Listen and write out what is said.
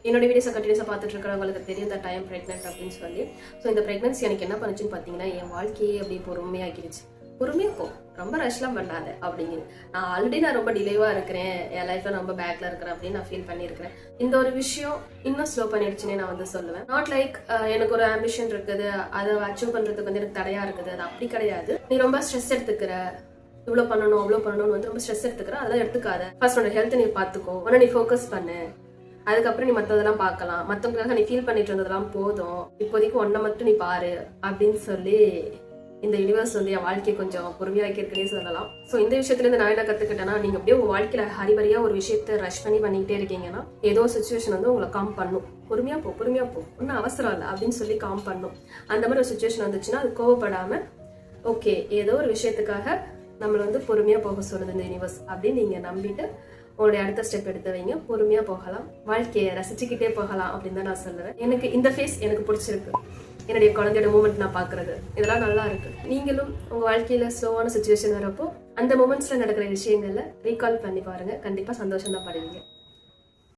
என்னோட வீடியோஸை கண்டினியூஸாக பார்த்துட்டு இருக்கிறவங்களுக்கு தெரியும் த டைம் ப்ரெக்னென்ட் அப்படின்னு சொல்லி. ஸோ இந்த ப்ரெக்னன்சி எனக்கு என்ன பண்ணுச்சுன்னு பார்த்தீங்கன்னா, என் வாழ்க்கையே அப்படியே பொறுமையாக்கிடுச்சு. பொறுமையாக போ, ரொம்ப ரஷ்லாம் பண்ணாத அப்படின்னு. நான் ரொம்ப டிலேவாக இருக்கிறேன், என் லைஃப்ல ரொம்ப பேக்ல இருக்கிறேன் அப்படின்னு நான் ஃபீல் பண்ணியிருக்கிறேன். இந்த ஒரு விஷயம் இன்னும் ஸ்லோ பண்ணிடுச்சுன்னே நான் வந்து சொல்லுவேன். நாட் லைக் எனக்கு ஒரு ஆம்பிஷன் இருக்குது, அதை அச்சீவ் பண்ணுறதுக்கு வந்து எனக்கு தடையா இருக்குது, அது அப்படி கிடையாது. நீ ரொம்ப ஸ்ட்ரெஸ் எடுத்துக்கிற, இவ்வளோ பண்ணணும் அவ்வளோ பண்ணணும்னு வந்து ரொம்ப ஸ்ட்ரெஸ் எடுத்துக்கிற, அதெல்லாம் எடுத்துக்காத. ஃபர்ஸ்ட் உன்னோட ஹெல்த்தை நீ பார்த்துக்கோ, உடனே நீ ஃபோக்கஸ் பண்ணு, அதுக்கப்புறம் நீ மற்றதெல்லாம் பார்க்கலாம். மற்றவங்களுக்காக நீ ஃபீல் பண்ணிட்டு இருந்ததெல்லாம் போதும், இப்போதைக்கு ஒன்றை மட்டும் நீ பாரு அப்படின்னு சொல்லி இந்த யூனிவர்ஸ் வந்து என் வாழ்க்கையை கொஞ்சம் பொறுமையாக்கிருக்குன்னே சொல்லலாம். ஸோ இந்த விஷயத்துலேருந்து நான் என்ன கற்றுக்கிட்டேன்னா, நீங்கள் அப்படியே உங்கள் வாழ்க்கையில் ஹரிபரியாக ஒரு விஷயத்தை ரஷ் பண்ணிக்கிட்டே இருக்கீங்கன்னா, ஏதோ சுச்சுவேஷன் வந்து உங்களை காம் பண்ணும். பொறுமையாக போ, ஒன்றும் அவசரம் இல்லை அப்படின்னு சொல்லி காம் பண்ணும். அந்த மாதிரி ஒரு சுச்சுவேஷன் வந்துச்சுன்னா அது கோவப்படாமல், ஓகே ஏதோ ஒரு விஷயத்துக்காக நம்மளை வந்து பொறுமையாக போக சொல்லுது இந்த யூனிவர்ஸ் அப்படின்னு நீங்கள் நம்பிட்டு உங்களுடைய அடுத்த ஸ்டெப் எடுத்து வைங்க. பொறுமையாக போகலாம், வாழ்க்கையை ரசிச்சுக்கிட்டே போகலாம் அப்படின்னு தான் நான் சொல்லுவேன். எனக்கு இந்த ஃபேஸ் எனக்கு பிடிச்சிருக்கு. என்னுடைய குழந்தையோட மூமெண்ட் நான் பார்க்குறது இதெல்லாம் நல்லா இருக்கு. நீங்களும் உங்கள் வாழ்க்கையில் ஸ்லோவான சுச்சுவேஷன் வரப்போ அந்த மூமெண்ட்ஸில் நடக்கிற விஷயங்களை ரீகால் பண்ணி பாருங்கள். கண்டிப்பாக சந்தோஷம் தான் படுவீங்க.